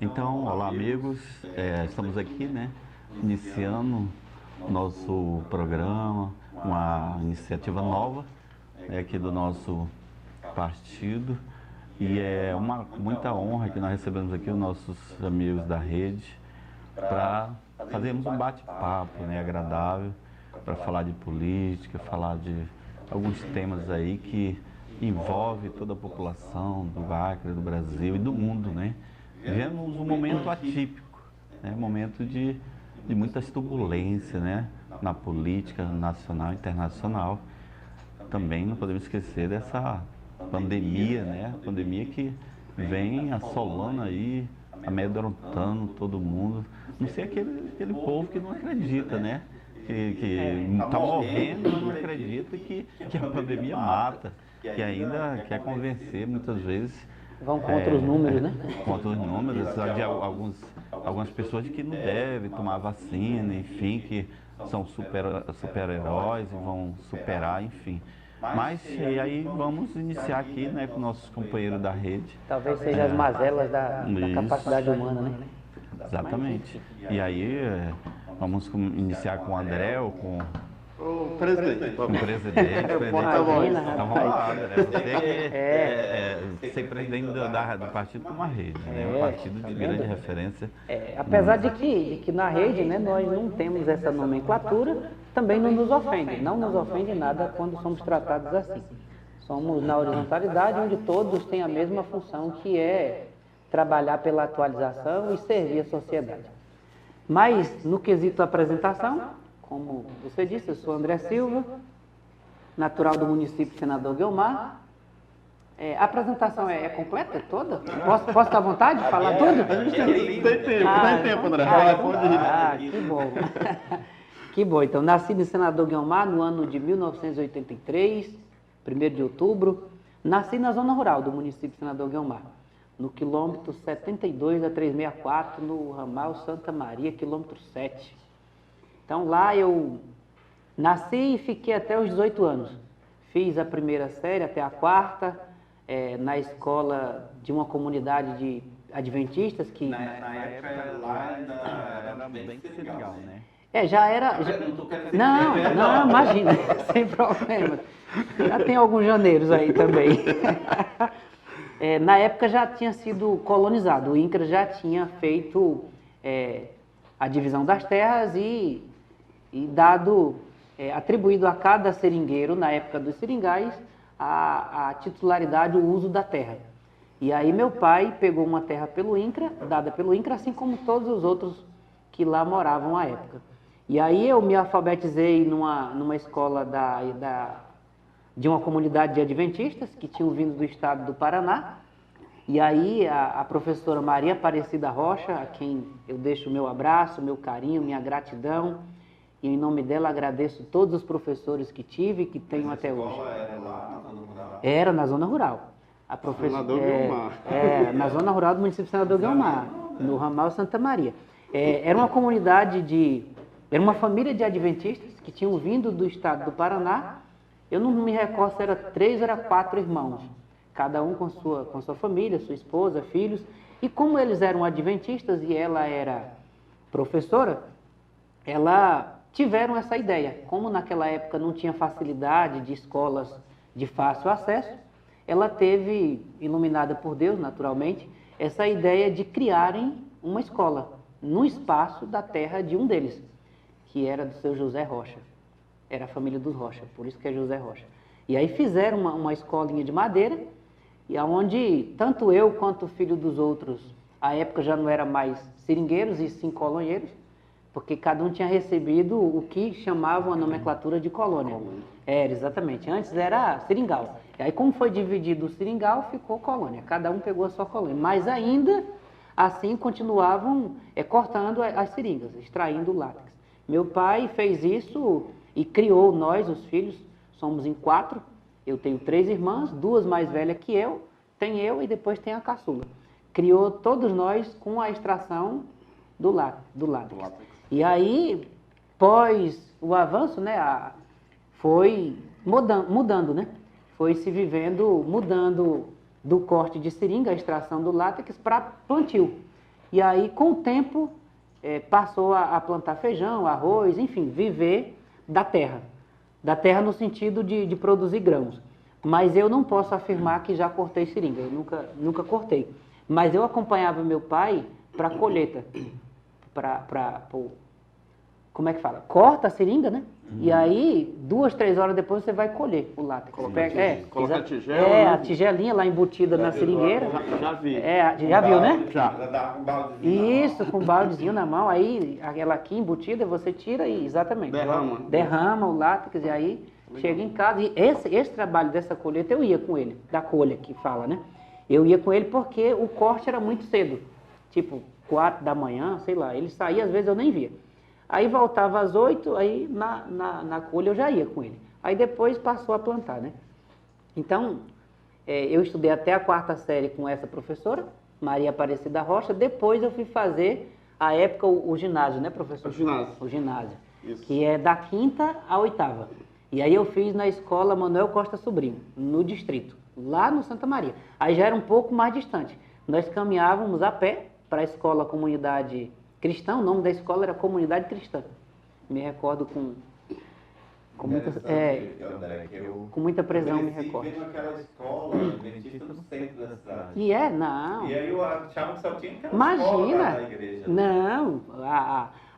Então, olá amigos, estamos aqui, né, iniciando nosso programa, uma iniciativa nova aqui do nosso partido, e é muita honra que nós recebemos aqui os nossos amigos da rede para fazermos um bate-papo, né, agradável, para falar de política, falar de alguns temas aí que envolve toda a população do Acre, do Brasil e do mundo, né? Vivemos um momento atípico, né? Um momento de muitas turbulências, né? Na política nacional e internacional. Também não podemos esquecer dessa pandemia, né? A pandemia que vem assolando aí, amedrontando todo mundo. Não sei aquele povo que não acredita, né? Que está morrendo, mas não acredita que a pandemia mata, que ainda quer convencer muitas vezes. Vão contra os números, né? Contra os números, de algumas pessoas de que não devem tomar vacina, enfim, que são super-heróis e vão superar, enfim. Mas e aí vamos iniciar aqui, né, com nossos companheiros da rede. Talvez sejam as mazelas da capacidade humana, né? Exatamente. E aí vamos iniciar com o André ou com o presidente. Com o presidente. Vamos lá, André. Você que ser presidente do partido como a rede, né? Um partido de grande referência. Apesar de que na rede, né, nós não temos essa nomenclatura, também não nos ofende. Não nos ofende nada quando somos tratados assim. Somos na horizontalidade, onde todos têm a mesma função, que é trabalhar pela atualização e servir a sociedade. Mas, no quesito apresentação, como você disse, eu sou André Silva, natural do município de Senador Guiomar. A apresentação é completa, é toda? Posso estar à vontade de falar tudo? Tem tempo, André. Que bom. Que bom. Então, nasci em Senador Guiomar no ano de 1983, 1º de outubro. Nasci na zona rural do município de Senador Guiomar, no quilômetro 72 a 364, no ramal Santa Maria, quilômetro 7. Então lá eu nasci e fiquei até os 18 anos. Fiz a primeira série até a quarta, na escola de uma comunidade de adventistas que... Na época lá era bem seringal, né? Já era... Não, imagina, sem problema. Já tem alguns janeiros aí também. Na época já tinha sido colonizado, o INCRA já tinha feito a divisão das terras e atribuído a cada seringueiro, na época dos seringais, a titularidade, o uso da terra. E aí meu pai pegou uma terra pelo INCRA, dada pelo INCRA, assim como todos os outros que lá moravam à época. E aí eu me alfabetizei numa escola de uma comunidade de adventistas que tinham vindo do estado do Paraná. E aí a professora Maria Aparecida Rocha, a quem eu deixo o meu abraço, meu carinho, minha gratidão, e em nome dela agradeço todos os professores que tive e que tenho até hoje. Era lá na zona rural? Era na zona rural. Senador Guiomar. Na zona rural do município de Senador Guiomar, no ramal Santa Maria. Era uma comunidade era uma família de adventistas que tinham vindo do estado do Paraná. Eu não me recordo se era 3 ou era 4 irmãos, cada um com sua família, sua esposa, filhos. E como eles eram adventistas e ela era professora, tiveram essa ideia. Como naquela época não tinha facilidade de escolas de fácil acesso, ela teve, iluminada por Deus, naturalmente, essa ideia de criarem uma escola no espaço da terra de um deles, que era do seu José Rocha. Era a família dos Rocha, por isso que é José Rocha. E aí fizeram uma escolinha de madeira, e onde tanto eu quanto o filho dos outros, à época já não era mais seringueiros e sim colonheiros, porque cada um tinha recebido o que chamavam a nomenclatura de colônia. Exatamente. Antes era seringal. E aí, como foi dividido o seringal, ficou colônia. Cada um pegou a sua colônia. Mas ainda assim continuavam cortando as seringas, extraindo o látex. Meu pai fez isso e criou nós, os filhos. Somos em 4. Eu tenho 3 irmãs, 2 mais velhas que eu. Tem eu e depois tem a caçula. Criou todos nós com a extração do látex. E aí, pós o avanço, né, foi mudando, né? Foi se mudando do corte de seringa, a extração do látex, para plantio. E aí, com o tempo, passou a plantar feijão, arroz, enfim, viver da terra. Da terra no sentido de produzir grãos. Mas eu não posso afirmar que já cortei seringa, eu nunca cortei. Mas eu acompanhava meu pai para colheita, como é que fala? Corta a seringa, né? E aí, 2, 3 horas depois você vai colher o látex. Coloca a tigela, a tigelinha lá embutida na seringueira. Já vi. Já viu, né? Já. Isso, com um baldezinho na mão, aí aquela aqui embutida, você tira e exatamente. Derrama o látex e aí chega em casa. E esse trabalho dessa colheita eu ia com ele, da colha que fala, né? Eu ia com ele porque o corte era muito cedo, tipo 4 da manhã, sei lá. Ele saía, às vezes eu nem via. Aí voltava às 8, aí na colha eu já ia com ele. Aí depois passou a plantar, né? Então, eu estudei até a 4ª série com essa professora, Maria Aparecida Rocha. Depois eu fui fazer, à época, o ginásio, né, professor? O ginásio. Isso. Que é da 5ª à 8ª. E aí eu fiz na escola Manuel Costa Sobrinho, no distrito, lá no Santa Maria. Aí já era um pouco mais distante. Nós caminhávamos a pé para a escola Comunidade Cristã, o nome da escola era Comunidade Cristã. Me recordo com muita presão, me recordo. Eu naquela escola adventista no centro da cidade. E não. E aí eu achava que só tinha aquela Imagina. escola na igreja. Não,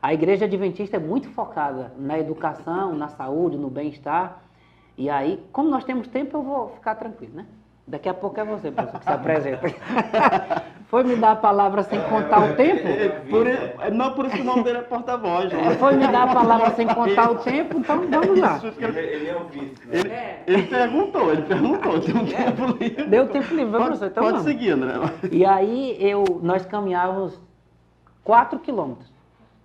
a igreja adventista é muito focada na educação, na saúde, no bem-estar. E aí, como nós temos tempo, eu vou ficar tranquilo, né? Daqui a pouco é você, professor, que se apresenta. Foi me dar a palavra sem contar o tempo? Não, por isso que o nome dele é porta-voz. Foi me dar a palavra sem contar o tempo, então vamos lá. Ele é o vice, né? Ele perguntou, tem um tempo livre. Deu tempo livre, professor, então pode vamos. seguir, André. E aí nós caminhávamos 4 quilômetros,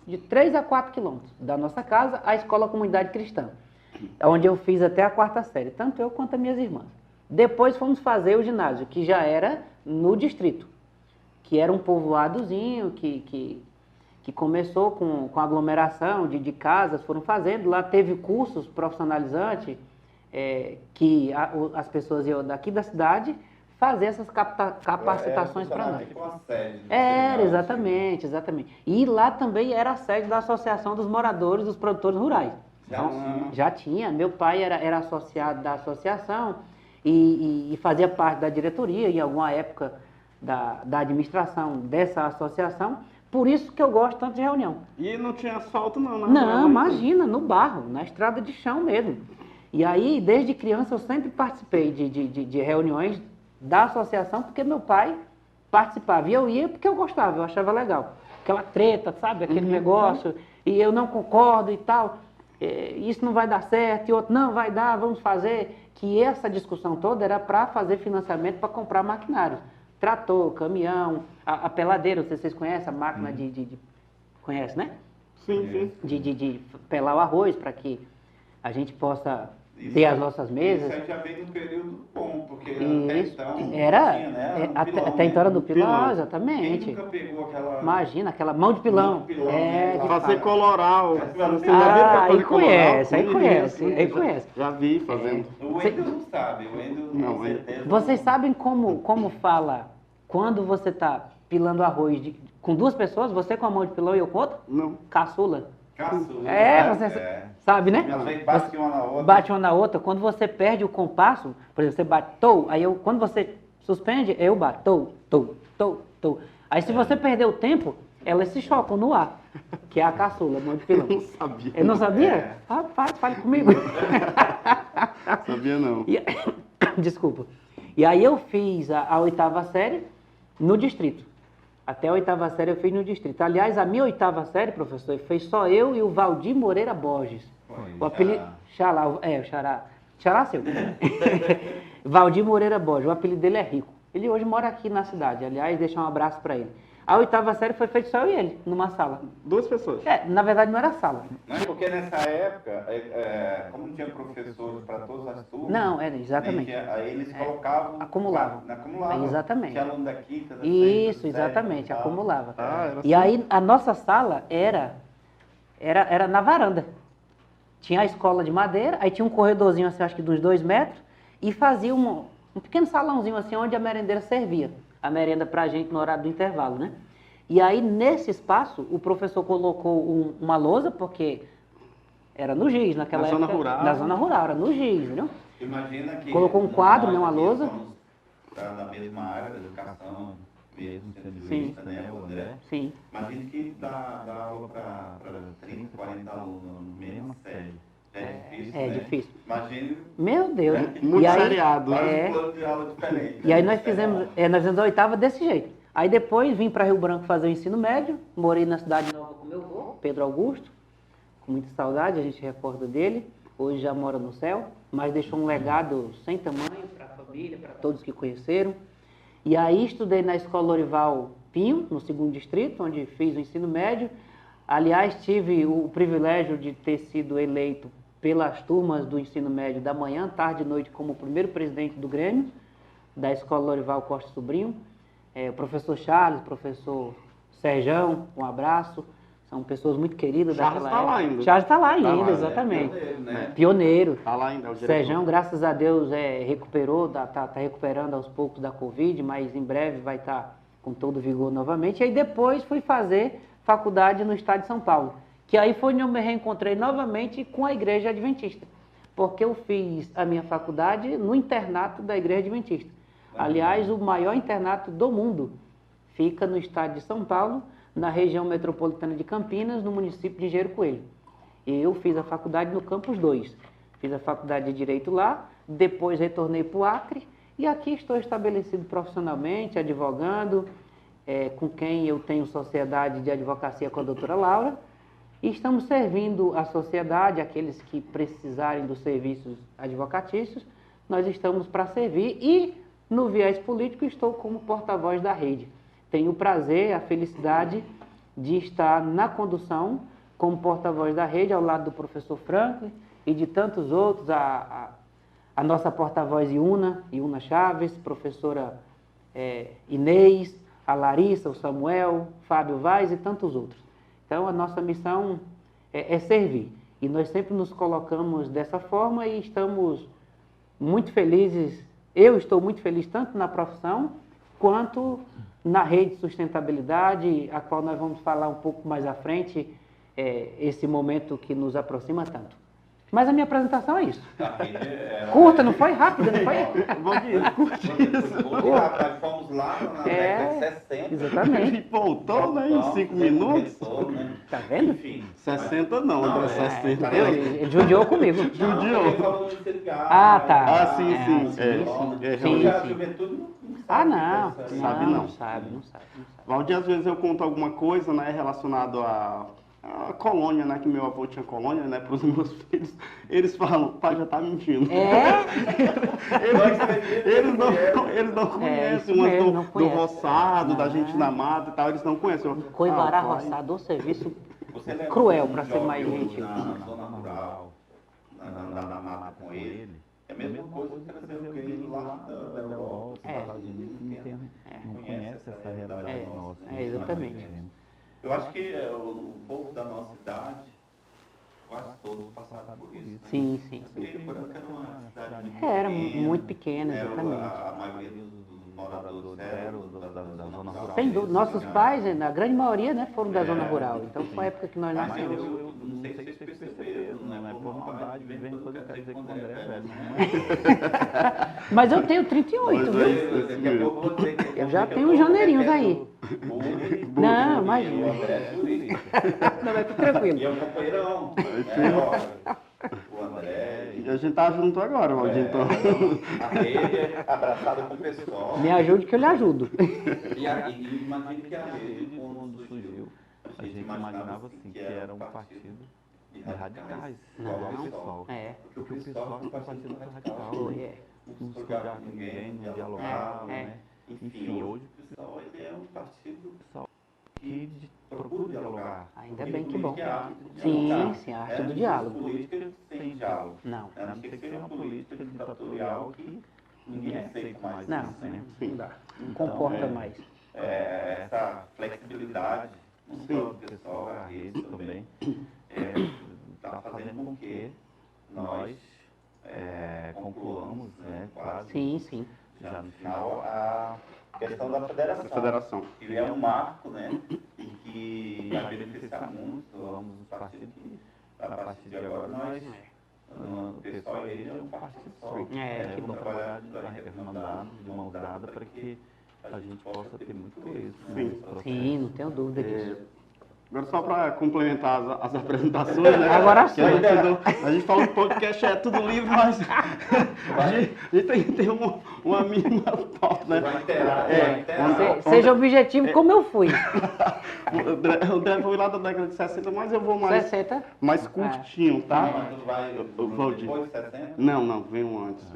de 3 a 4 quilômetros da nossa casa à escola Comunidade Cristã, onde eu fiz até a 4ª série, tanto eu quanto as minhas irmãs. Depois fomos fazer o ginásio, que já era no distrito, que era um povoadozinho que começou com aglomeração de casas, foram fazendo. Lá teve cursos profissionalizantes, que as pessoas iam daqui da cidade fazer essas capacitações para nós. Era, exatamente. E lá também era a sede da Associação dos Moradores dos Produtores Rurais. Já tinha. Meu pai era associado da associação e fazia parte da diretoria em alguma época da administração dessa associação. Por isso que eu gosto tanto de reunião. E não tinha asfalto não? Não, imagina, no barro, na estrada de chão mesmo. E aí, desde criança, eu sempre participei de reuniões da associação, porque meu pai participava. E eu ia porque eu gostava, eu achava legal. Aquela treta, sabe? Aquele negócio, e eu não concordo e tal. Isso não vai dar certo, e outro, não, vai dar, vamos fazer. Que essa discussão toda era para fazer financiamento para comprar maquinário. Trator, caminhão, a peladeira, vocês conhecem a máquina Conhece, né? Sim. De pelar o arroz para que a gente possa ter as nossas mesas. Isso aí já veio num período bom, porque até então era do pilão, exatamente. Quem nunca pegou aquela... Imagina, aquela mão de pilão. Fazer coloral. Aí conhece. Já vi fazendo. O Wendel não sabe, o Wendel não, certeza. Vocês sabem como fala quando você está pilando arroz com 2 pessoas, você com a mão de pilão e eu com outra? Não. Caçula. Você sabe, né? Bate uma na outra. Bate uma na outra. Quando você perde o compasso, por exemplo, você bate tou, aí quando você suspende, eu bato tou. Aí se você perder o tempo, elas se chocam no ar, que é a caçula, mão de pilão. Eu não sabia. Eu não sabia? Rapaz, fale comigo. Sabia não. Desculpa. E aí eu fiz a 8ª série no distrito. Até a 8ª série eu fiz no distrito. Aliás, a minha 8ª série, professor, fez só eu e o Valdir Moreira Borges. O apelido... Xará. O Xará seu. Valdir Moreira Borges. O apelido dele é Rico. Ele hoje mora aqui na cidade. Aliás, deixar um abraço para ele. A 8ª série foi feita só eu e ele, numa sala. 2 pessoas? Na verdade não era sala. Não, porque nessa época, como não tinha professores para todas as turmas... Não, exatamente. Aí eles colocavam... Acumulavam. Exatamente. Tinha aluno da 5ª, da 6ª, Isso, exatamente, acumulava. E assim. aí a nossa sala era na varanda. Tinha a escola de madeira, aí tinha um corredorzinho assim, acho que de uns 2 metros, e fazia um pequeno salãozinho assim, onde a merendeira servia. A merenda pra gente no horário do intervalo, né? E aí, nesse espaço, o professor colocou uma lousa, porque era no Giz, naquela Na época. zona rural. Na zona rural, era no Giz, entendeu? Imagina que Colocou um quadro, né, uma nós aqui lousa. somos da mesma área da educação, mesmo sendo Sim. jurista, né, o André. Sim. Imagina que dá aula para 30, 40 alunos na mesma série. É difícil, É né? difícil. Imagine Meu Deus. Muito E aí, seriado. vários planos de aula diferentes. E aí nós fizemos a oitava desse jeito. Aí depois vim para Rio Branco fazer o ensino médio, morei na cidade nova com meu avô, Pedro Augusto, com muita saudade, a gente recorda dele. Hoje já mora no céu, mas deixou um legado sem tamanho para a família, para todos que conheceram. E aí estudei na Escola Lorival Pinho, no 2º Distrito, onde fiz o ensino médio. Aliás, tive o privilégio de ter sido eleito pelas turmas do ensino médio da manhã, tarde e noite como o primeiro presidente do Grêmio, da Escola Lorival Costa Sobrinho. O professor Charles, professor Serjão, um abraço. São pessoas muito queridas Charles daquela tá lá época. ainda. Charles está lá ainda, Tá lá, né? exatamente. Pioneiro, né? Pioneiro. Tá lá ainda, é o diretor. Serjão, graças a Deus, recuperou, tá recuperando aos poucos da Covid, mas em breve vai estar com todo vigor novamente. E aí depois fui fazer faculdade no estado de São Paulo, que aí foi onde eu me reencontrei novamente com a Igreja Adventista, porque eu fiz a minha faculdade no internato da Igreja Adventista. Aliás, o maior internato do mundo fica no estado de São Paulo, na região metropolitana de Campinas, no município de Engenheiro Coelho. E eu fiz a faculdade no Campus 2. Fiz a faculdade de Direito lá, depois retornei para o Acre e aqui estou estabelecido profissionalmente, advogando, com quem eu tenho sociedade de advocacia com a doutora Laura, e estamos servindo a sociedade, aqueles que precisarem dos serviços advocatícios, nós estamos para servir e, no viés político, estou como porta-voz da rede. Tenho o prazer, a felicidade de estar na condução como porta-voz da rede, ao lado do professor Franklin e de tantos outros, a nossa porta-voz Iuna Chaves, professora Inês, a Larissa, o Samuel, Fábio Vaz e tantos outros. Então, a nossa missão é servir. E nós sempre nos colocamos dessa forma e estamos muito felizes. Eu estou muito feliz tanto na profissão quanto na rede de sustentabilidade, a qual nós vamos falar um pouco mais à frente, esse momento que nos aproxima tanto. Mas a minha apresentação é isso. Curta, não foi? Rápida, não foi? Bom dia, curti isso. Rapaz, fomos lá na década de 60. Exatamente. Ele voltou, né, em 5 minutos. Tá vendo? Enfim. 60 não, André, 60. Ele judiou comigo. Judiou. Ah, tá. Ah, sim, sim. Sim, A sim. juventude Ah, não. Sabe não. Não sabe. Valdir, às vezes eu conto alguma coisa, né, relacionado à colônia, né, que meu avô tinha colônia, né, para os meus filhos. Eles falam, pai, já tá mentindo. Eles não conhecem isso umas mesmo, do, não do conhece. roçado, da Não. gente na mata e tal, eles não conhecem. Coivará pai, roçado, serviço Você lembra cruel, de para ser mais jovem gentil. na zona rural, na mata com ele. É a mesma coisa que trazer alguém lá da Europa. Estados Unidos não conhece essa realidade nossa. Exatamente. Eu acho que o povo da nossa cidade, quase todos passaram por isso. Né? Sim, sim. Porque Branca era uma cidade muito Era pequena, muito pequena, era exatamente. A maioria dos moradores eram da zona rural. Sem dúvida, nossos pais, na grande maioria, né, foram da zona rural. Então foi a época que nós Mas nascemos. eu não sei se vocês perceberam, Não é por maldade, de vez em quando eu quero dizer que o André é velho. Mas eu tenho 38, viu? Eu já tenho uns janeirinhos aí. Não, imagina. Não, mas fica tranquilo. E é um companheirão. O André. E a gente tá junto agora, Valdir, então. A rede abraçada com o pessoal. Me ajude que eu lhe ajudo. E imagine que a rede, Quando surgiu, a gente imaginava assim, que era um partido de radicais, igual o PSOL. Porque o PSOL foi um partido radical, né? Não se com ninguém, não dialogava, né? Enfim, hoje o pessoal ele é um partido que procura dialogar. Ainda bem que bom. Sim, Sim, a arte do diálogo. Política sem diálogo. Não, A não ser que seja uma política ditatorial que ninguém aceita mais não, isso, né? não dá. Não comporta mais. Essa flexibilidade, não só do pessoal, A rede também está fazendo com que nós concluamos, né, quase Sim, sim. já no final, a questão da federação. Da federação. Que é um marco, né? Que vai beneficiar muito ambos os partidos. A partir de agora, nós, o pessoal aí é um partido só. Que vão trabalhar de mãos dadas para que a gente possa ter muito êxito nesse processo. Sim, não tenho dúvida disso. Agora só para complementar as apresentações, né? Agora sim. A gente fala que o podcast é tudo livre, mas a gente tem que ter uma mínima pauta, né? Vai interar. Seja objetivo como eu fui. O André foi lá da década de 60, mas eu vou mais, 60? mais curtinho, tá? Mas tu vai Valdir. depois de 60? Não, venho antes.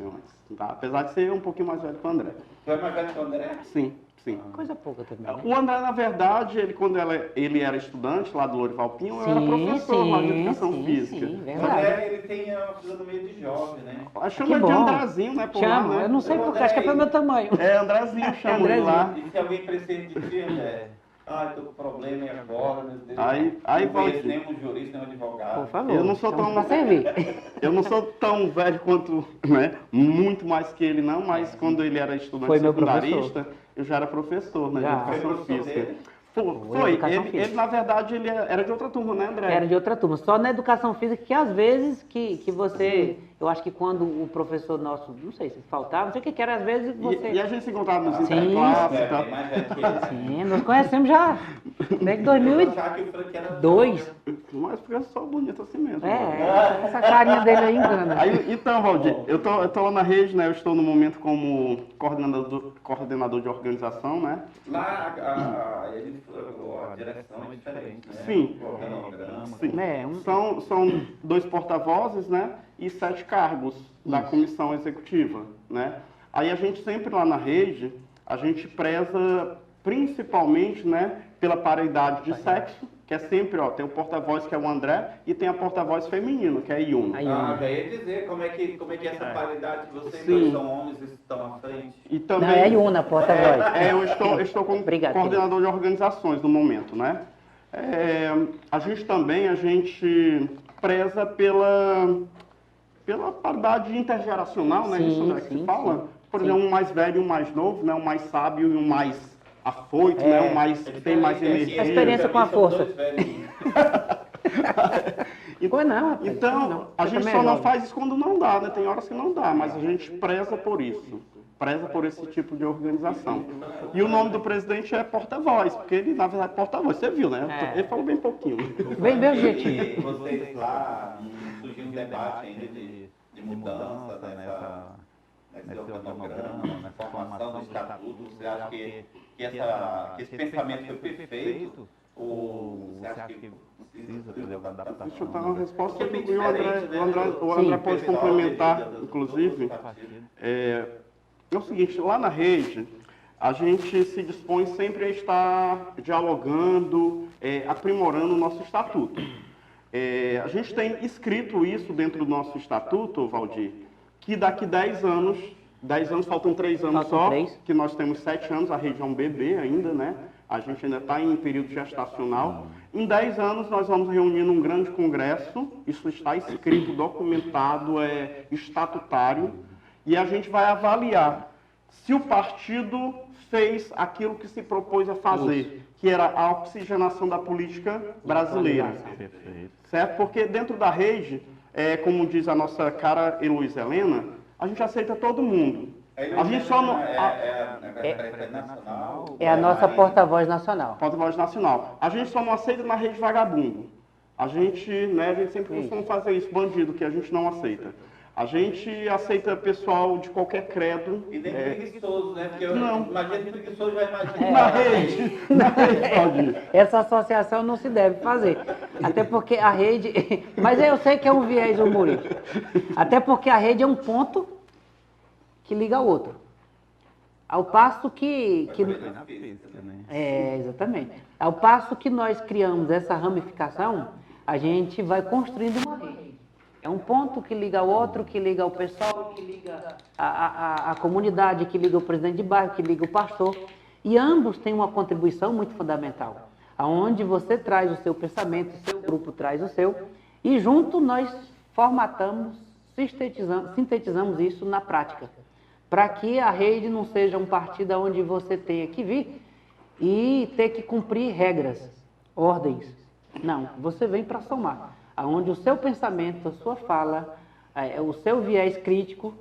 Tá? Apesar de ser um pouquinho mais velho que o André. Tu é mais velho que o André? Sim. Coisa pouca também. Né? O André, na verdade, quando ele era estudante lá do Lourival Pinho, eu era professor lá de educação física. Sim, O verdade. André, ele tem a fisionomia de jovem, né? Chama Que de bom. Andrezinho, né? Por lá, Chama, né? eu não sei porque, acho que é pelo meu tamanho. É, Andrezinho chama ele lá. E se alguém precisa de ti, André? Tô com problema aí agora, meu Deus. Aí não conheço Valdir. nenhum jurista, nenhum advogado. Por favor. Eu não sou estamos tão- pra servir. Eu não sou tão velho quanto, né? Muito mais que ele não, mas quando ele era estudante Foi meu secundarista, eu já era professor, né? De Já. educação Foi professor física. dele? Foi. educação Ele, física. na verdade, ele era de outra turma, né, André? Era de outra turma. Só na educação física que às vezes que você... Eu acho que quando o professor nosso, não sei se faltava, não sei o que era, às vezes você... E a gente se encontrava nos Sim. interclasses e tal. É mais velho que ele. Sim, nós conhecemos já desde Eu 2002. achava que o Frank era... Mas porque eu sou bonito assim mesmo. Essa carinha dele aí engana. Aí, então, Valdir, eu tô lá na rede, né? Eu estou no momento como coordenador de organização, né? Lá, a direção é diferente, né? Sim. O organograma. Sim. É, São 2 porta-vozes, né? E 7 cargos da comissão executiva, né? Aí a gente sempre lá na rede, a gente preza principalmente, né? Pela paridade de sexo, que é sempre, ó, tem o porta-voz que é o André e tem a porta-voz feminino, que é a Iuna. Já ia dizer como é que é essa paridade que vocês Sim. dois são homens e estão à frente. E não, também, é a Iuna, porta-voz. eu estou como Obrigado, coordenador de organizações no momento, né? A gente preza pela paridade intergeracional, né? Sim, Isso é que se sim, fala. sim. Por exemplo, um mais velho e um mais novo, né? Um mais sábio e um mais afoito, né? Um mais que tem mais energia. A experiência com a força. Então, Não, rapaz, então não. a Eu gente também só não jogo. faz isso quando não dá, né? Tem horas que não dá, mas a gente preza por isso. Preza por esse tipo de organização. E o nome do presidente é porta-voz, porque ele, na verdade, é porta-voz. Você viu, né? É. Ele falou bem pouquinho. Bem objetivo. E vocês lá, surgiu um debate ainda de mudança nesse organograma, nessa formação do estatuto. Você acha que esse pensamento foi perfeito? Ou você acha que precisa fazer alguma adaptação? Deixa eu dar uma resposta. Porque é bem E o André, diferente, né? o André Sim. pode complementar, inclusive. É o seguinte, lá na rede, a gente se dispõe sempre a estar dialogando, aprimorando o nosso estatuto. A gente tem escrito isso dentro do nosso estatuto, Valdir, que daqui 10 anos, faltam 3 anos Faltam só, 3. que nós temos 7 anos, a rede é um bebê ainda, né? A gente ainda está em período gestacional. Em 10 anos nós vamos reunir num grande congresso, isso está escrito, documentado, estatutário, e a gente vai avaliar se o partido fez aquilo que se propôs a fazer, que era a oxigenação da política brasileira. Perfeito. Certo? Porque dentro da rede, como diz a nossa cara Heloísa Helena, a gente aceita todo mundo. A gente só não... É a nossa porta-voz nacional. Porta-voz nacional. A gente só não aceita na rede vagabundo. A gente sempre costuma fazer isso, bandido, que a gente não aceita. A gente aceita pessoal de qualquer credo. E nem preguiçoso, né? Porque eu Não. imagino preguiçoso, já imagino. Na rede, Valdir. Essa associação não se deve fazer. Até porque a rede... Mas eu sei que é um viés humorístico. Até porque a rede é um ponto que liga ao outro. Ao passo que... Na física, né? Exatamente. Ao passo que nós criamos essa ramificação, a gente vai construindo uma rede. É um ponto que liga ao outro, que liga ao pessoal, que liga a comunidade, que liga o presidente de bairro, que liga o pastor. E ambos têm uma contribuição muito fundamental, aonde você traz o seu pensamento, o seu grupo traz o seu, e junto nós formatamos, sintetizamos isso na prática, para que a rede não seja um partido onde você tenha que vir e ter que cumprir regras, ordens. Não, você vem para somar, aonde o seu pensamento, a sua fala, o seu viés crítico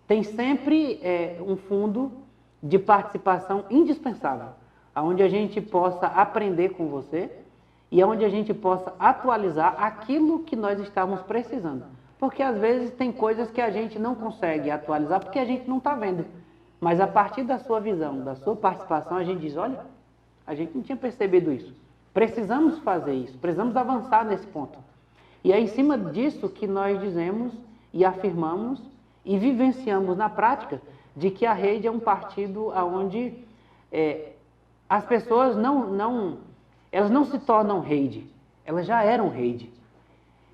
tem sempre um fundo de participação indispensável, aonde a gente possa aprender com você e aonde a gente possa atualizar aquilo que nós estamos precisando. Porque às vezes tem coisas que a gente não consegue atualizar porque a gente não está vendo. Mas a partir da sua visão, da sua participação, a gente diz, olha, a gente não tinha percebido isso. Precisamos fazer isso, precisamos avançar nesse ponto. E é em cima disso que nós dizemos e afirmamos e vivenciamos na prática de que a rede é um partido onde as pessoas elas não se tornam rede, elas já eram rede.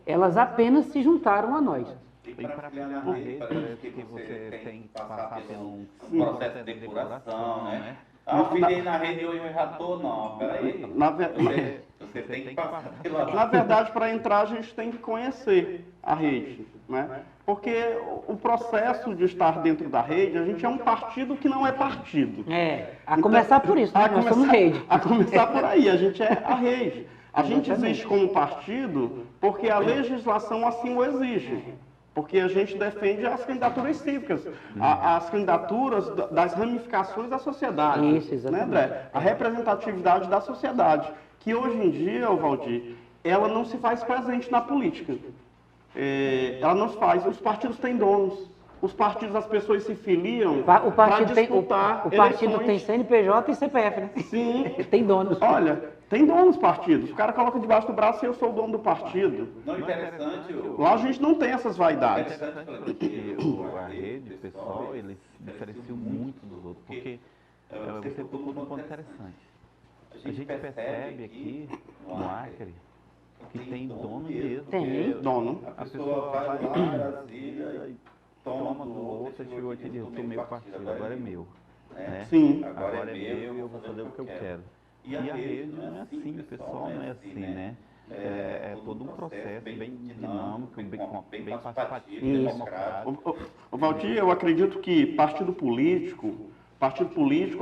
Elas apenas se juntaram a nós. E para criar a rede, parece que você tem que passar por um processo de depuração, né? Eu fui na rede e eu já estou, não, peraí. Você tem que passar pela... Na verdade, para entrar, a gente tem que conhecer a rede, né? Porque o processo de estar dentro da rede, a gente é um partido que não é partido. Começar por isso, né? Nós somos rede. A começar por aí, a gente é a rede. A gente existe como partido porque a legislação assim o exige. Porque a gente defende as candidaturas cívicas, as candidaturas das ramificações da sociedade. Isso, exatamente. Né, André? A representatividade da sociedade, que hoje em dia, Valdir, ela não se faz presente na política. Ela não se faz. Os partidos têm donos. Os partidos, as pessoas se filiam para disputar o partido tem CNPJ e CPF, né? Sim. Tem donos. Olha, tem donos partidos. O cara coloca debaixo do braço e eu sou o dono do partido. Não, interessante. Lá a gente não tem essas vaidades. porque a rede, o pessoal, eles se diferenciam muito dos outros, porque você tocou num ponto interessante. A gente percebe aqui no Acre que tem dono mesmo. Tem Dono. A pessoa vai lá em Brasília e Toma do outro, chegou aqui e disse, sou meu partido, agora é meu. Né? Sim. Agora é meu e eu vou fazer o que eu quero. E a rede não é assim, o pessoal não é assim, né? É todo um processo bem dinâmico, bem participativo, democrático. Valdir, eu acredito que partido político,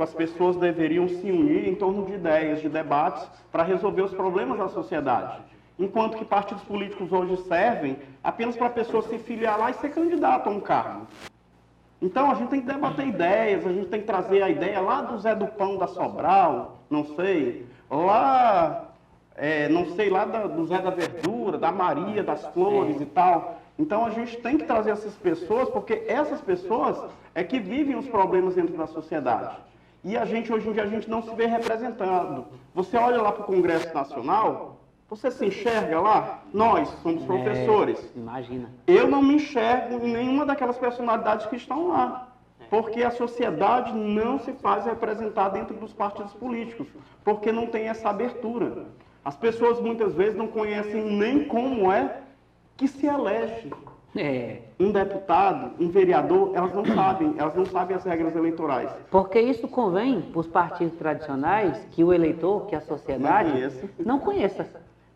as pessoas deveriam se unir em torno de ideias, de debates, para resolver os problemas da sociedade. Enquanto que partidos políticos hoje servem apenas para a pessoa se filiar lá e ser candidato a um cargo. Então a gente tem que debater ideias, a gente tem que trazer a ideia lá do Zé do Pão da Sobral, não sei, lá do Zé da Verdura, da Maria das Flores e tal. Então a gente tem que trazer essas pessoas, porque essas pessoas é que vivem os problemas dentro da sociedade. E a gente, hoje em dia, a gente não se vê representando. Você olha lá para o Congresso Nacional, você se enxerga lá? Nós somos professores. Imagina. Eu não me enxergo em nenhuma daquelas personalidades que estão lá. Porque a sociedade não se faz representar dentro dos partidos políticos. Porque não tem essa abertura. As pessoas muitas vezes não conhecem nem como é que se elege um deputado, um vereador, elas não sabem as regras eleitorais. Porque isso convém para os partidos tradicionais que o eleitor, que a sociedade não conheça.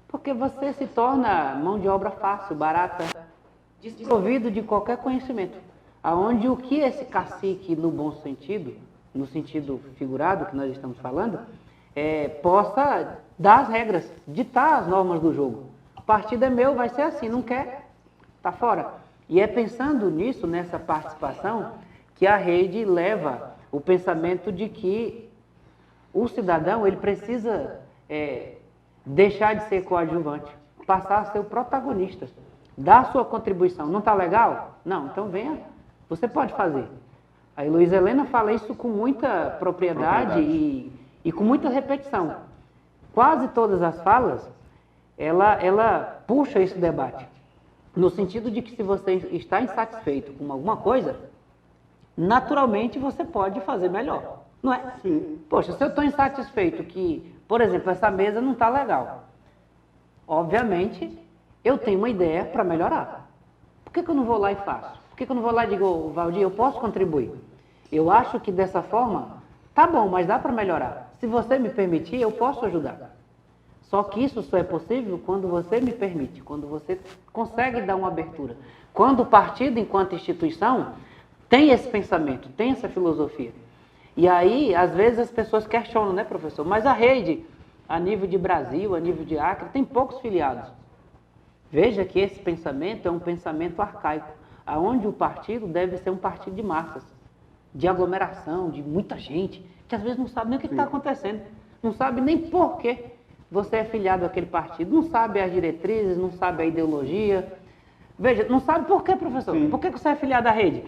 Porque você se torna mão de obra fácil, barata, desprovido de qualquer conhecimento. Aonde o que esse cacique, no bom sentido, no sentido figurado que nós estamos falando, possa dar as regras, ditar as normas do jogo. O partido é meu, vai ser assim, não quer, tá fora. E é pensando nisso, nessa participação, que a rede leva o pensamento de que o cidadão ele precisa deixar de ser coadjuvante, passar a ser o protagonista, dar a sua contribuição. Não está legal? Não, então venha, você pode fazer. A Luísa Helena fala isso com muita propriedade. E com muita repetição. Quase todas as falas, ela puxa esse debate. No sentido de que se você está insatisfeito com alguma coisa, naturalmente você pode fazer melhor. Não é? Sim. Poxa, se eu estou insatisfeito que, por exemplo, essa mesa não está legal, obviamente eu tenho uma ideia para melhorar. Por que eu não vou lá e faço? Por que eu não vou lá e digo, Valdir, eu posso contribuir? Eu acho que dessa forma, tá bom, mas dá para melhorar. Se você me permitir, eu posso ajudar. Só que isso só é possível quando você me permite, quando você consegue dar uma abertura. Quando o partido, enquanto instituição, tem esse pensamento, tem essa filosofia. E aí, às vezes, as pessoas questionam, né, professor? Mas a rede, a nível de Brasil, a nível de Acre, tem poucos filiados. Veja que esse pensamento é um pensamento arcaico, aonde o partido deve ser um partido de massas, de aglomeração, de muita gente, que às vezes não sabe nem o que está acontecendo, não sabe nem por que você é filiado àquele partido, não sabe as diretrizes, não sabe a ideologia. Veja, não sabe por que, professor? Por que você é filiado à rede?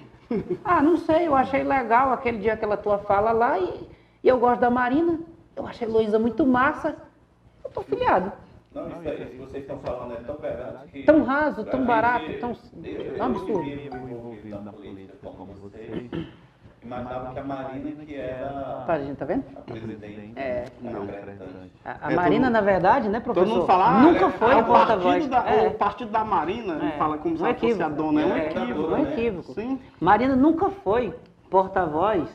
Ah, não sei, eu achei legal aquele dia aquela tua fala lá e eu gosto da Marina, eu achei a Heloísa muito massa, eu estou filiado. Não, isso aí que vocês estão falando é tão verdade que... Tão raso, tão barato, tão absurdo. Eu envolvido na política como vocês, imaginava que a Marina que era A gente tá vendo? a presidente, Não. representante. A Marina, na verdade, né, professor? Todo mundo fala, nunca foi o o porta-voz. o partido da Marina, ele fala como se ela fosse a dona, é um equívoco. Um equívoco. Sim. Marina nunca foi porta-voz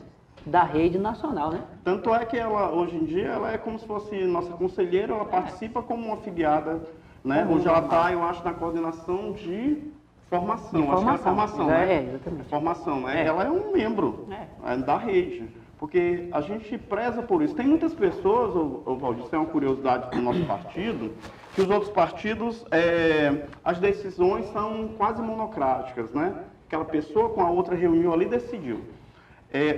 da rede nacional, né? Tanto é que ela, hoje em dia, ela é como se fosse nossa conselheira, ela participa como uma filiada, né? Hoje ela está, eu acho, na coordenação de formação. Acho que é formação, né? Exatamente. Formação, né? Ela é um membro da rede, porque a gente preza por isso. Tem muitas pessoas, Valdir, isso é uma curiosidade do nosso partido, que os outros partidos, as decisões são quase monocráticas, né? Aquela pessoa com a outra reuniu ali e decidiu.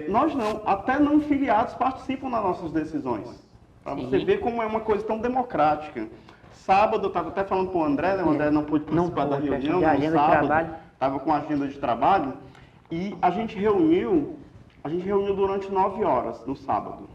Nós não, até não filiados participam das nossas decisões. Para você ver como é uma coisa tão democrática. Sábado, eu estava até falando com o André, né? O André não pôde participar da reunião, no sábado, estava com a agenda de trabalho, e a gente reuniu durante 9 horas no sábado.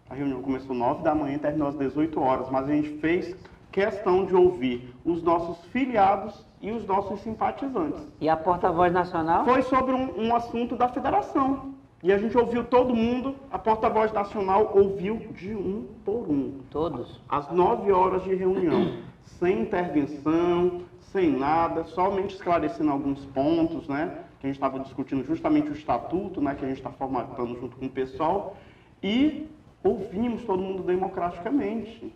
A reunião começou 9 da manhã e terminou às 18 horas, mas a gente fez questão de ouvir os nossos filiados e os nossos simpatizantes. E a porta-voz nacional? Foi sobre um assunto da federação. E a gente ouviu todo mundo, a porta-voz nacional ouviu de um por um. Todos. Às 9 horas de reunião, sem intervenção, sem nada, somente esclarecendo alguns pontos, né? Que a gente estava discutindo justamente o estatuto, né? Que a gente está formatando junto com o pessoal. E ouvimos todo mundo democraticamente.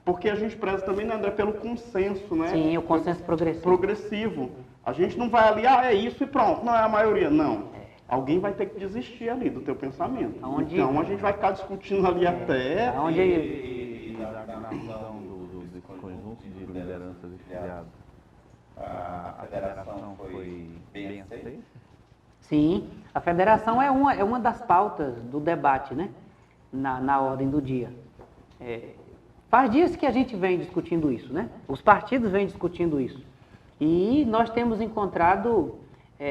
Porque a gente preza também, né, André, pelo consenso, né? Sim, o consenso progressivo. A gente não vai ali, é isso e pronto, não é a maioria. Não. Alguém vai ter que desistir ali do teu pensamento. Então a gente vai ficar discutindo ali até... E da coordenação dos conjuntos de lideranças e filiados, a federação foi bem aceita? Sim, a federação é uma das pautas do debate, né? Na ordem do dia. Faz dias que a gente vem discutindo isso, né? Os partidos vêm discutindo isso. E nós temos encontrado...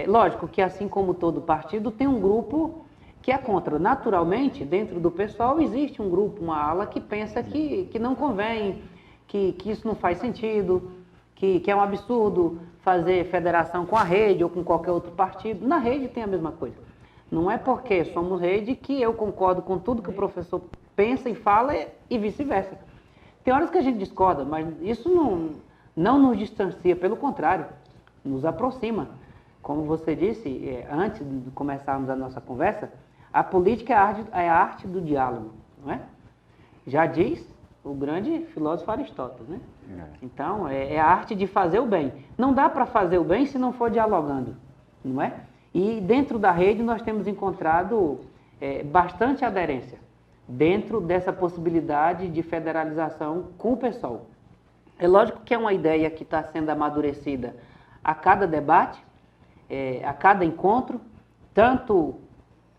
lógico que, assim como todo partido, tem um grupo que é contra. Naturalmente, dentro do pessoal, existe um grupo, uma ala que pensa que não convém, que isso não faz sentido, que é um absurdo fazer federação com a rede ou com qualquer outro partido. Na rede tem a mesma coisa. Não é porque somos rede que eu concordo com tudo que o professor pensa e fala e vice-versa. Tem horas que a gente discorda, mas isso não nos distancia, pelo contrário, nos aproxima. Como você disse, antes de começarmos a nossa conversa, a política é a arte do diálogo, não é? Já diz o grande filósofo Aristóteles, né? Então, é a arte de fazer o bem. Não dá para fazer o bem se não for dialogando, não é? E dentro da rede nós temos encontrado bastante aderência dentro dessa possibilidade de federalização com o PSOL. É lógico que é uma ideia que está sendo amadurecida a cada debate, a cada encontro, tanto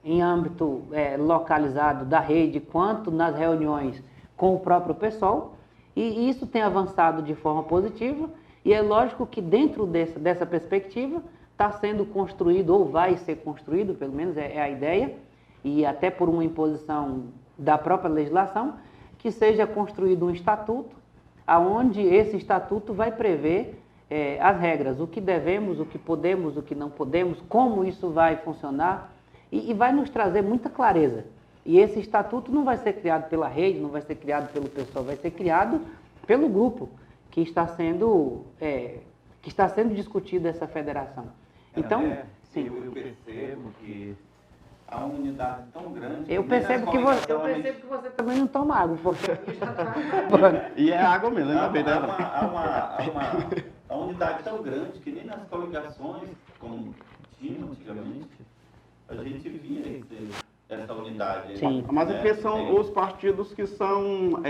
em âmbito localizado da rede, quanto nas reuniões com o próprio PSOL, e isso tem avançado de forma positiva, e é lógico que dentro dessa perspectiva está sendo construído, ou vai ser construído, pelo menos é a ideia, e até por uma imposição da própria legislação, que seja construído um estatuto, aonde esse estatuto vai prever as regras, o que devemos, o que podemos, o que não podemos, como isso vai funcionar, e vai nos trazer muita clareza. E esse estatuto não vai ser criado pela rede, não vai ser criado pelo pessoal, vai ser criado pelo grupo que está sendo discutido essa federação. Então, sim. Eu percebo que há uma unidade tão grande... Eu percebo que você também não toma água, porque... E é água mesmo, ainda bem, né? Há uma unidade tão grande que nem nas coligações, como tinha antigamente, a gente via essa unidade. Sim. Mas é né? porque são os partidos que são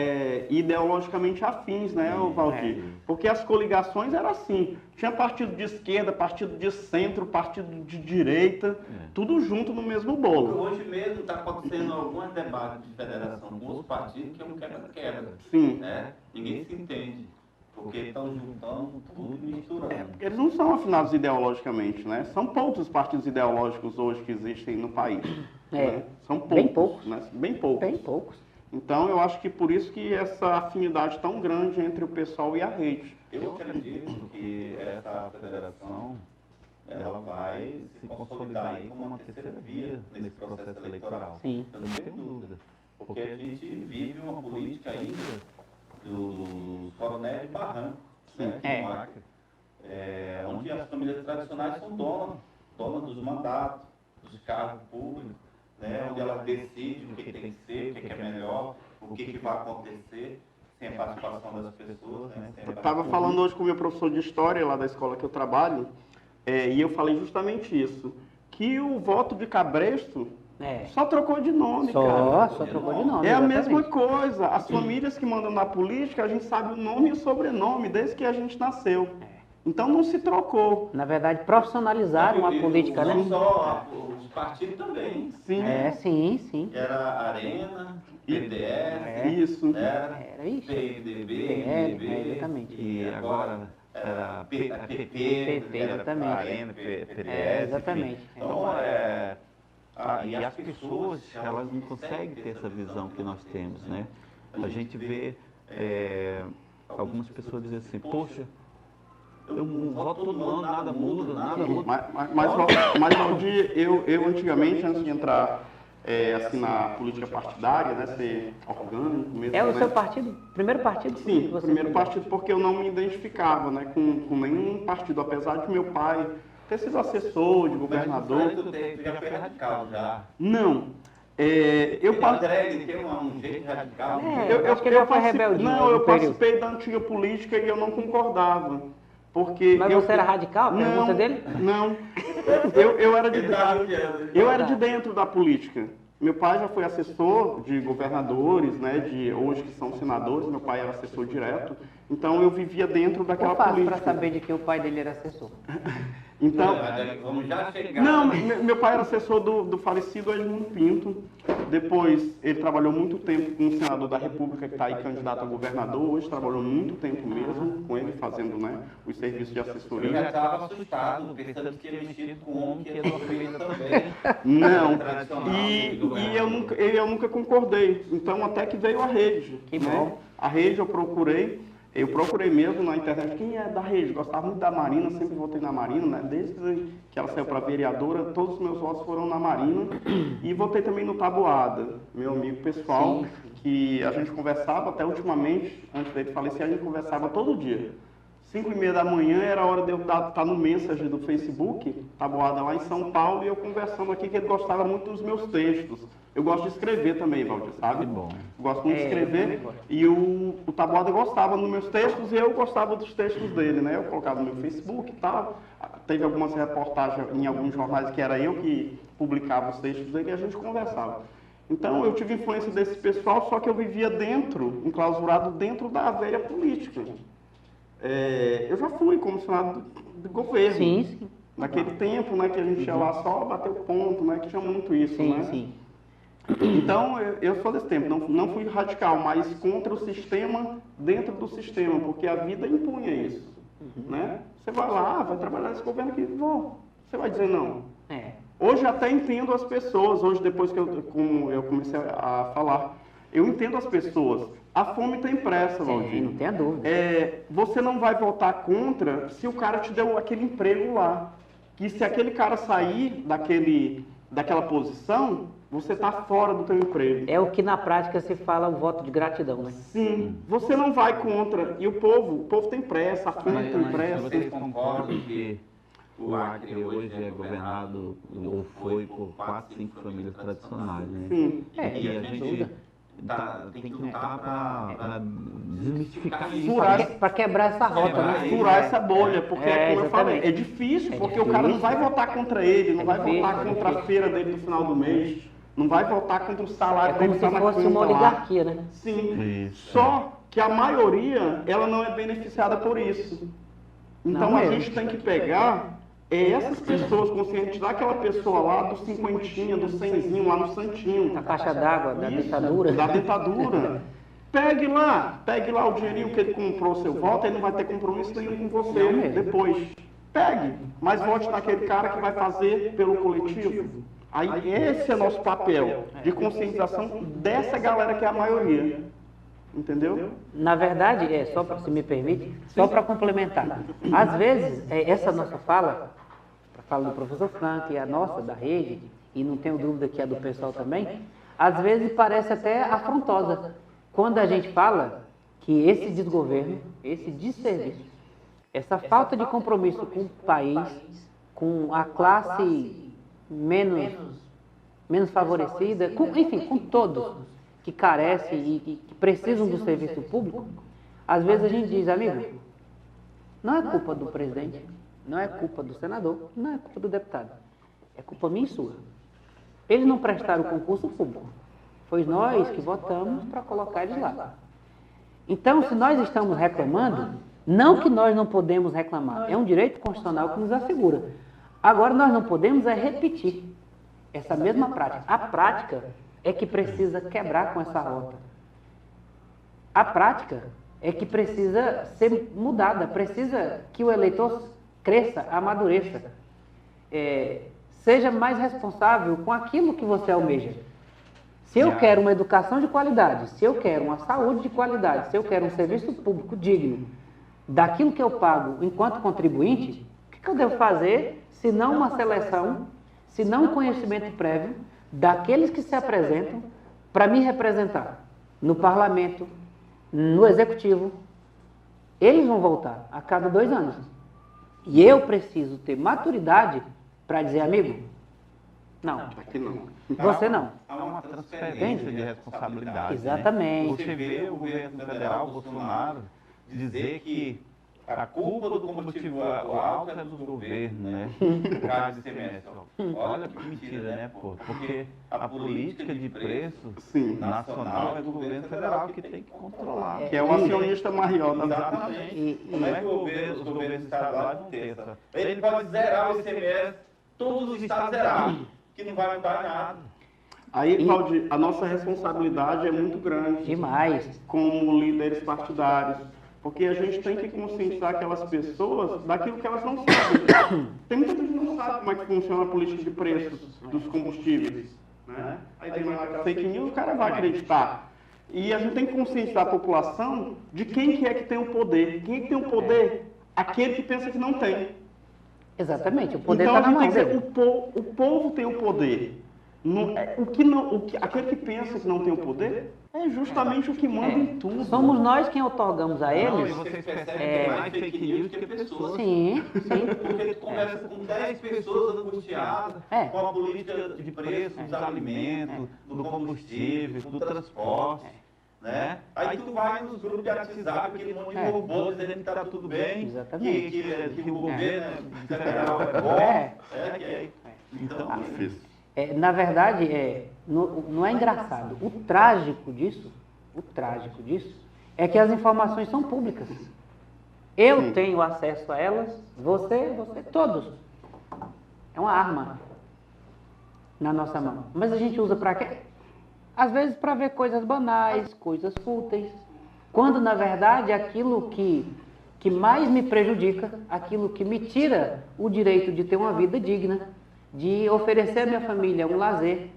ideologicamente afins, né, Valdir? Porque as coligações eram assim, tinha partido de esquerda, partido de centro, partido de direita, tudo junto no mesmo bolo. Hoje mesmo está acontecendo alguns debates de federação com os partidos que é um quebra-quebra. Sim. Né? Ninguém se entende, porque estão juntando tudo e misturando. Eles não são afinados ideologicamente, né? São poucos os partidos ideológicos hoje que existem no país. Né? São poucos. Bem poucos. Né? Bem poucos. Bem poucos. Então, eu acho que por isso que essa afinidade tão grande entre o pessoal e a rede. Eu acredito que essa federação ela vai se consolidar aí como uma terceira via nesse processo eleitoral. Sim. Eu não tenho dúvida. Porque a gente vive uma política ainda dos coronéis de barranco, né? É. no Acre, onde as famílias tradicionais são donas dos mandatos, dos cargos públicos, né? Onde elas decidem o que tem que ser, o que é melhor, o que vai acontecer, sem a participação das pessoas. Né? Eu estava falando hoje com o meu professor de História lá da escola que eu trabalho, e eu falei justamente isso, que o voto de Cabresto só trocou de nome, cara. Só trocou de nome. É a exatamente. mesma coisa. As famílias que mandam na política, a gente sabe o nome e o sobrenome desde que a gente nasceu. Então não se trocou. Na verdade, profissionalizaram a política, né? Não só os partidos também. Sim. Sim. Era Arena, PDS, Isso. né? Era isso. PMDB, PL, MDB, exatamente. E agora era PP, PP, era exatamente. Arena, PDS, Exatamente. enfim. Então, e as pessoas, elas não conseguem ter essa visão que nós temos, né? A gente vê algumas pessoas dizendo assim, poxa, eu voto todo ano, nada muda, nada muda. Mas Valdir, eu antigamente, antes de entrar assim, na política partidária, né, ser orgânico mesmo, É o né? seu partido? Primeiro partido? Sim, que o você primeiro fundou? partido porque eu não me identificava, né, com nenhum partido, apesar de meu pai ter sido assessor de governador. Tu já foi radical, já. Não. Eu O André tem um jeito radical. Eu acho que ele já foi participei- rebeldinho, Não, né, eu no período. participei da antiga política e eu não concordava. Porque Mas você era radical? A pergunta dele? Não. Eu era de Ele tá dentro. bloqueando. Eu era de dentro da política. Meu pai já foi assessor de governadores, né, de hoje que são senadores, meu pai era assessor direto. Então eu vivia dentro daquela Ou fácil política. para saber de que o pai dele era assessor. Então, Vamos já chegar. não, meu pai era assessor do falecido Edmundo Pinto. Depois, ele trabalhou muito tempo com o senador da República, que está aí candidato a governador. Hoje trabalhou muito tempo mesmo com ele, fazendo, né, os serviços de Eu já assessoria. estava assustado, pensando que tinha mexido com um homem que é de uma família também. Não, Tradicional, e do governador. eu nunca concordei. Então, até que veio a rede. Que né? bom. A rede eu procurei mesmo na internet. Quem é da rede? Gostava muito da Marina, sempre votei na Marina, né? Desde que ela saiu para vereadora, todos os meus votos foram na Marina. E votei também no Taboada, meu amigo pessoal, Sim. que a gente conversava até ultimamente, antes dele falecer, a gente conversava todo dia. 5h30 da manhã era a hora de eu estar no Messenger do Facebook, Taboada lá em São Paulo, e eu conversando aqui que ele gostava muito dos meus textos. Eu gosto de escrever também, Valdir, sabe? Que bom. Gosto muito de Eu escrever. também gosto. E o Taboada gostava dos meus textos e eu gostava dos textos dele, né? Eu colocava no meu Facebook e tal. Teve algumas reportagens em alguns jornais que era eu que publicava os textos dele e a gente conversava. Então eu tive influência desse pessoal, só que eu vivia enclausurado dentro da velha política. Eu já fui comissionado do governo. Sim. Naquele tempo, né, que a gente ia lá só bater o ponto, né? Que tinha muito isso, né? Sim. Então, eu sou desse tempo, não fui radical, mas contra o sistema, dentro do sistema, porque a vida impunha isso, né? Você vai lá, vai trabalhar nesse governo aqui, vou. Você vai dizer não. Hoje até entendo as pessoas, hoje depois que como eu comecei a falar, eu entendo as pessoas. A fome tem pressa, Valdir. Não tenha dúvida. Você não vai votar contra se o cara te deu aquele emprego lá. Que se aquele cara sair daquela posição, você está fora do teu emprego. É o que na prática se fala o voto de gratidão, né? Sim, você não vai contra. E o povo tem pressa, a fome tem pressa. Vocês concordam que o Acre hoje é governado, ou foi, por 4, 5 famílias tradicionais, né? Sim. E a sem dúvida. tem que lutar para desmistificar isso. Para quebrar essa rota, né? Furar essa bolha, porque como eu falei, exatamente. é difícil, porque o cara não vai votar contra ele, não vai difícil, votar contra a feira dele no final do mês, não vai votar contra o salário É dele como que se tá na fosse uma conta lá. oligarquia, né? Sim, Isso. só que a maioria, ela não é beneficiada por isso. Então Não a mesmo. gente tem que pegar essas pessoas, conscientizar aquela pessoa lá do cinquentinha, do cenzinho, lá no santinho. A caixa d'água da Isso, ditadura. Da ditadura. Pegue lá o dinheirinho que ele comprou seu voto, ele não vai ter compromisso nenhum com você Não mesmo. depois. Pegue, mas vote naquele cara que vai fazer pelo coletivo. Aí esse é nosso papel de conscientização dessa galera que é a maioria. Entendeu? Na verdade, só para, se me permite, só para complementar. Às vezes, essa nossa fala, a fala do professor Frank e a nossa, da rede, e não tenho dúvida que a do pessoal também, às vezes parece até afrontosa. Quando a gente fala que esse desgoverno, esse desserviço, essa falta de compromisso com o país, com a classe menos favorecida, enfim, com todos que carecem e que precisam do serviço público, às vezes a gente diz, amigo, não é culpa do presidente, não é culpa do senador, não é culpa do deputado, é culpa minha e sua. Eles não prestaram o concurso público, foi nós que votamos para colocar eles lá. Então, se nós estamos reclamando, não que nós não podemos reclamar, é um direito constitucional que nos assegura. Agora, nós não podemos repetir essa mesma prática. A prática é que precisa quebrar com essa rota. A prática é que precisa ser mudada, precisa que o eleitor cresça, amadureça, seja mais responsável com aquilo que você almeja. Se eu quero uma educação de qualidade, se eu quero uma saúde de qualidade, se eu quero um serviço público digno, daquilo que eu pago enquanto contribuinte, o que eu devo fazer se não uma seleção, se não um conhecimento prévio daqueles que se apresentam para me representar no parlamento, no executivo? Eles vão voltar a cada 2 anos. E eu preciso ter maturidade para dizer, amigo, não, Aqui não. você não. Há uma transferência de responsabilidade. Exatamente. Né? Você vê o governo federal, Bolsonaro, dizer que a culpa do combustível alto é dos governos, né? Gás de semestre. Olha que mentira, né, pô? Porque a política de preço nacional é do governo federal que tem que controlar. Que é o acionista maior da Exatamente. Como é que os governos estaduais vão ter essa? Ele pode zerar o ICMS, todos os estados zerados, que não vai mudar nada. Aí, Claudio, a nossa responsabilidade é muito grande. Demais. Como líderes partidários. Porque a gente tem que conscientizar aquelas pessoas daquilo que elas não sabem. Tem muita gente que não sabe como é que funciona a política de preços dos combustíveis. Né? Aí tem uma fake news, o cara vai acreditar. E a gente tem que conscientizar a população de quem que é que tem o poder. Quem é que tem o poder? Aquele que pensa que não tem. Exatamente, o poder Então está a na gente tem mão que dele. dizer, o povo tem o poder. Aquele que pensa que não tem o poder é justamente o que manda em tudo. Somos nós quem otorgamos a Não, e eles. vocês percebem que é mais fake news do que pessoas. Sim, sim. Porque tu conversa com 10 pessoas angustiadas com a política de preço dos alimentos, do combustível, do transporte. Né? Aí tu vai nos grupos de WhatsApp, aquele monte de robô dizendo que está tudo bem, Exatamente. que o governo federal é bom. Então, Na verdade, não é engraçado. O trágico disso é que as informações são públicas. Eu tenho acesso a elas, você, todos. É uma arma na nossa mão. Mas a gente usa para quê? Às vezes para ver coisas banais, coisas fúteis. Quando, na verdade, aquilo que mais me prejudica, aquilo que me tira o direito de ter uma vida digna, de oferecer à minha família um lazer,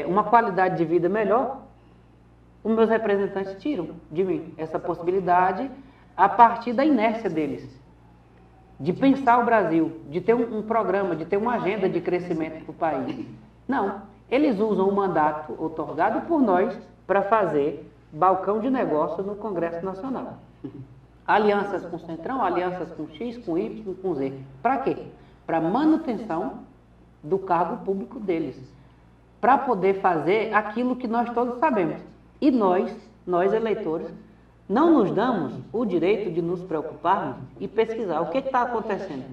uma qualidade de vida melhor, os meus representantes tiram de mim essa possibilidade a partir da inércia deles. De pensar o Brasil, de ter um programa, de ter uma agenda de crescimento para o país. Não, eles usam o mandato otorgado por nós para fazer balcão de negócio no Congresso Nacional. Alianças com o Centrão, alianças com X, com Y, com Z. Para quê? Para manutenção do cargo público deles. Para poder fazer aquilo que nós todos sabemos. E nós eleitores, não nos damos o direito de nos preocuparmos e pesquisar o que está acontecendo.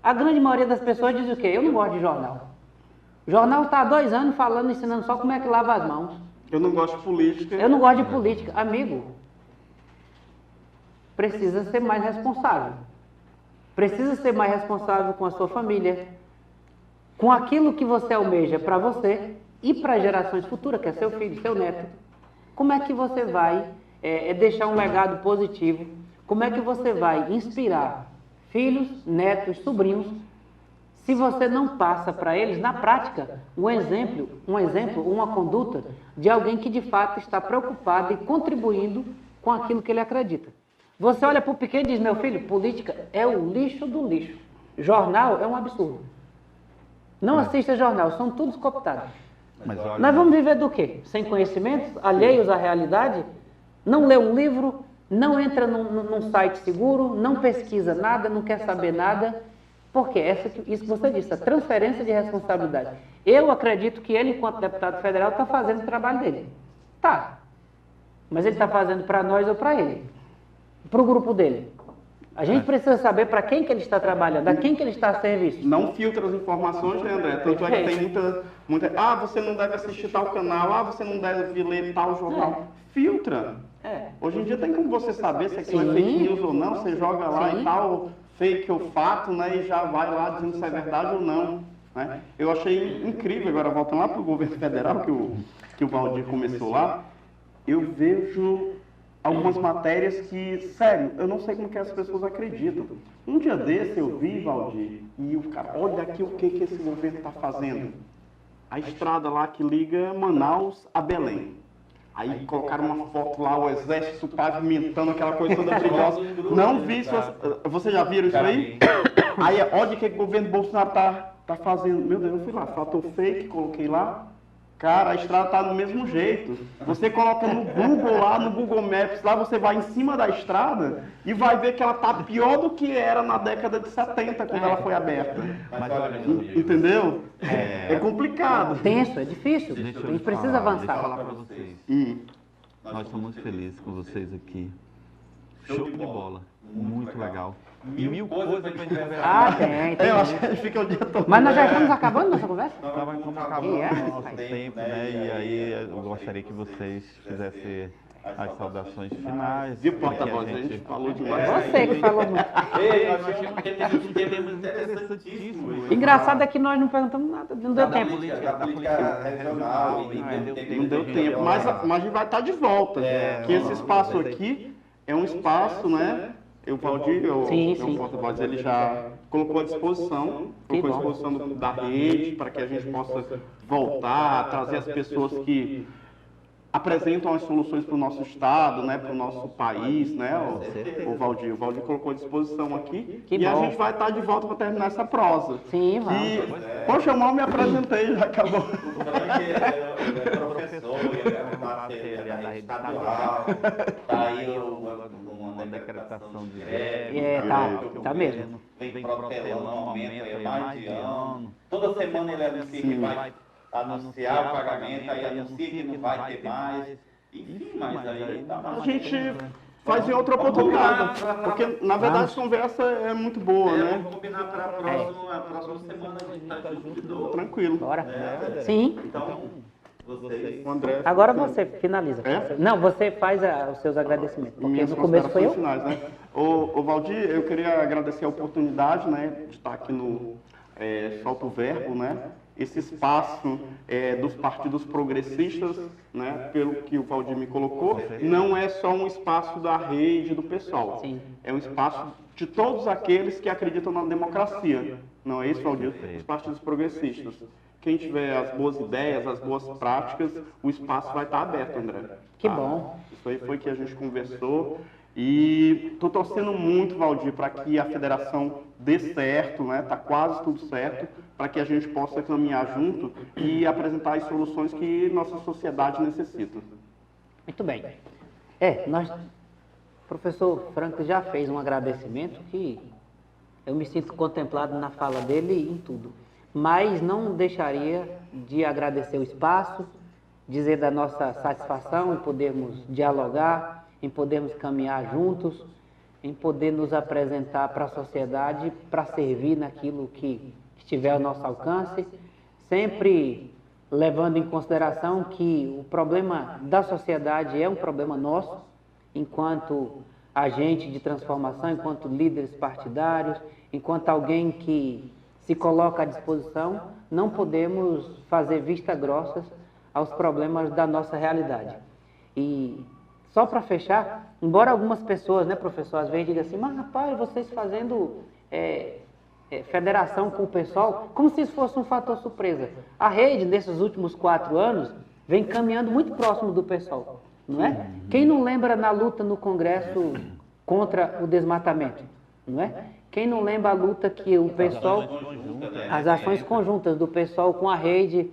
A grande maioria das pessoas diz o quê? Eu não gosto de jornal. O jornal está há 2 anos falando, ensinando só como é que lava as mãos. Eu não gosto de política. Eu não gosto de política. Amigo, precisa ser mais responsável. Precisa ser mais responsável com a sua família, com aquilo que você almeja para você e para gerações futuras, que é seu filho, seu neto. Como é que você vai deixar um legado positivo? Como é que você vai inspirar filhos, netos, sobrinhos, se você não passa para eles, na prática, um exemplo, uma conduta de alguém que de fato está preocupado e contribuindo com aquilo que ele acredita? Você olha para o pequeno e diz, meu filho, política é o lixo do lixo. Jornal é um absurdo. Não assista jornal, são todos cooptados. Nós vamos viver do quê? Sem conhecimentos, alheios à realidade? Não lê um livro, não entra num site seguro, não pesquisa nada, não quer saber nada. Porque isso que você disse, a transferência de responsabilidade. Eu acredito que ele, enquanto deputado federal, está fazendo o trabalho dele. Tá. Mas ele está fazendo para nós ou para ele? Para o grupo dele? A gente precisa saber para quem que ele está trabalhando, a quem que ele está a serviço. Não filtra as informações, né, André? Tanto é que tem muita... Ah, você não deve assistir tal canal, ah, você não deve ler tal jornal. Filtra. Hoje em dia tem como você saber se aquilo é fake news ou não, você joga lá e tal, fake ou fato, né, e já vai lá dizendo se é verdade ou não. Né? Eu achei incrível, agora voltando lá para o governo federal, que o Valdir começou lá, eu vejo algumas matérias que, sério, eu não sei como que as pessoas acreditam. Um dia desse eu vi, Valdir, e o cara, olha aqui o que esse governo está fazendo. A estrada lá que liga Manaus a Belém. Aí colocaram uma foto lá, o exército pavimentando aquela coisa toda brilhosa. Não vi isso. Vocês já viram isso aí? Aí olha o que o governo Bolsonaro tá fazendo. Meu Deus, eu fui lá, fator fake, coloquei lá. Cara, a estrada está do mesmo jeito. Você coloca no Google lá, no Google Maps, lá você vai em cima da estrada e vai ver que ela está pior do que era na década de 70, quando ela foi aberta. Mas olha, entendeu? É complicado. Tenso, é difícil. A gente precisa avançar. Deixa eu falar para vocês. Nós estamos muito felizes com vocês aqui. Show de bola. Muito legal. E mil coisas pra gente conversar. Ah, tem. Eu acho que a gente fica o dia todo. Mas nós já estamos acabando nossa conversa? Estamos acabando o nosso tempo, né? E aí eu gostaria que vocês fizessem as saudações finais. Viu, porta-voz? A gente falou demais. Você que falou muito. Ei, nós tínhamos um tema interessantíssimo. Engraçado é que nós não perguntamos nada, não deu tempo. Da política regional. Não deu tempo, mas a gente vai estar de volta. Que esse espaço aqui é um espaço, né? O Valdir, o porta-voz, ele já colocou à disposição, da rede, para que a gente possa voltar, trazer as pessoas que apresentam as soluções para o nosso estado, né, para o nosso país, né, o Valdir colocou à disposição aqui, e a gente vai estar de volta para terminar essa prosa. Sim, vamos. Poxa, eu mal me apresentei, já acabou. O Frank é professor, ele é da rede estadual, tá aí uma decretação de greve. Tá mesmo. Vem protelando um aumento aí há mais de ano. Toda semana ele anuncia que vai anunciar o pagamento, aí anuncia que não vai ter mais. Enfim, mas aí tá mais. A gente faz em outra oportunidade, porque na verdade a conversa é muito boa, né? Vamos combinar para a próxima semana a gente tá junto. Tranquilo. Bora. Sim. Então, vocês... O André. Agora você finaliza. É? Não, você faz os seus agradecimentos. Porque Minhas no começo foi eu. considerações finais, né? Ô Valdir, eu queria agradecer a oportunidade, né, de estar aqui no Solta o Verbo, né? Esse espaço dos partidos progressistas, né, pelo que o Valdir me colocou, não é só um espaço da rede do pessoal. Sim. É um espaço de todos aqueles que acreditam na democracia. Não é isso, Valdir? Os partidos progressistas. Quem tiver as boas ideias, as boas práticas, o espaço vai estar aberto, André. Que bom. Isso aí foi que a gente conversou. E estou torcendo muito, Valdir, para que a federação dê certo, né? Está quase tudo certo, para que a gente possa caminhar junto e apresentar as soluções que nossa sociedade necessita. Muito bem. O professor Franco já fez um agradecimento que eu me sinto contemplado na fala dele em tudo. Mas não deixaria de agradecer o espaço, dizer da nossa satisfação em podermos dialogar, em podermos caminhar juntos, em poder nos apresentar para a sociedade para servir naquilo que estiver ao nosso alcance, sempre levando em consideração que o problema da sociedade é um problema nosso, enquanto agente de transformação, enquanto líderes partidários, enquanto alguém que se coloca à disposição, não podemos fazer vista grossas aos problemas da nossa realidade. E só para fechar, embora algumas pessoas, né, professor, às vezes digam assim, mas rapaz, vocês fazendo federação com o pessoal, como se isso fosse um fator surpresa. A rede, nesses últimos 4 anos, vem caminhando muito próximo do pessoal, não é? Quem não lembra na luta no Congresso contra o desmatamento, não é? Quem não lembra a luta que o pessoal, as ações conjuntas do pessoal com a rede,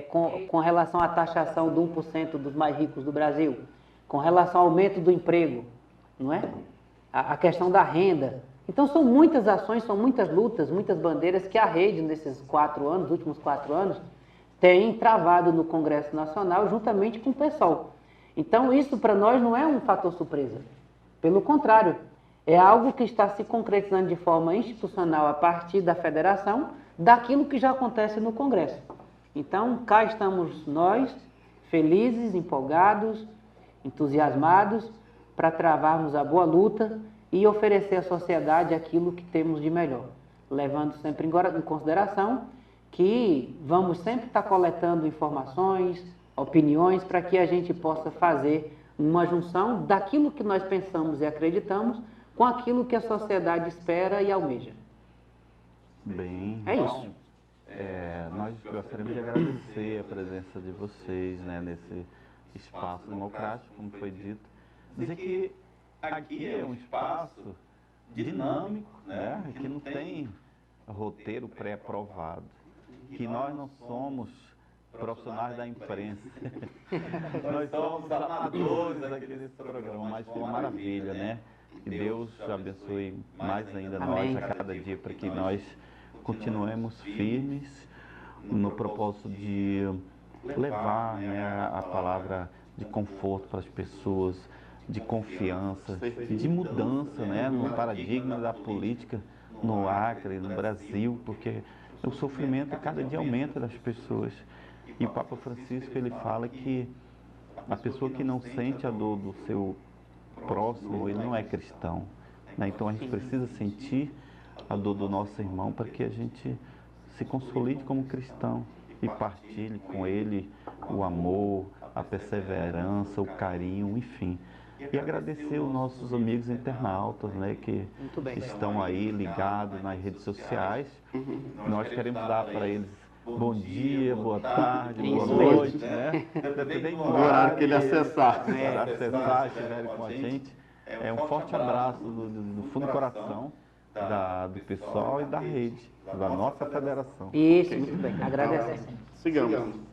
com relação à taxação do 1% dos mais ricos do Brasil, com relação ao aumento do emprego, não é? A questão da renda. Então são muitas ações, são muitas lutas, muitas bandeiras que a rede, nesses 4 anos, últimos 4 anos, tem travado no Congresso Nacional juntamente com o PSOL. Então isso para nós não é um fator surpresa. Pelo contrário, é algo que está se concretizando de forma institucional a partir da federação, daquilo que já acontece no Congresso. Então cá estamos nós, felizes, empolgados, entusiasmados, para travarmos a boa luta e oferecer à sociedade aquilo que temos de melhor, levando sempre em consideração que vamos sempre estar coletando informações, opiniões, para que a gente possa fazer uma junção daquilo que nós pensamos e acreditamos com aquilo que a sociedade espera e almeja. Bem, É isso. Nós gostaríamos de agradecer a presença de vocês, né, nesse espaço democrático, como foi dito. Dizer que aqui é um espaço dinâmico, né? Que não tem roteiro pré-aprovado, que nós não somos profissionais da imprensa, nós somos amadores aqui nesse programa, mas foi uma maravilha, né? Que Deus abençoe mais ainda nós a cada dia, para que nós continuemos firmes no propósito de levar, né, a palavra de conforto para as pessoas, de confiança, de mudança, né, no paradigma da política no Acre, no Brasil, porque o sofrimento cada dia aumenta das pessoas. E o Papa Francisco, ele fala que a pessoa que não sente a dor do seu próximo, ele não é cristão, né? Então a gente precisa sentir a dor do nosso irmão para que a gente se consolide como cristão e partilhe com ele o amor, a perseverança, o carinho, enfim. E agradecer os nossos amigos internautas, né, que estão aí ligados nas redes sociais. Nós queremos dar para eles bom dia, boa tarde, boa noite, né? Dependendo do horário que ele acessar. Estiverem com a gente. Um forte abraço do fundo do coração do pessoal e da rede, da nossa federação. Isso, muito bem. Agradecemos. Sigamos.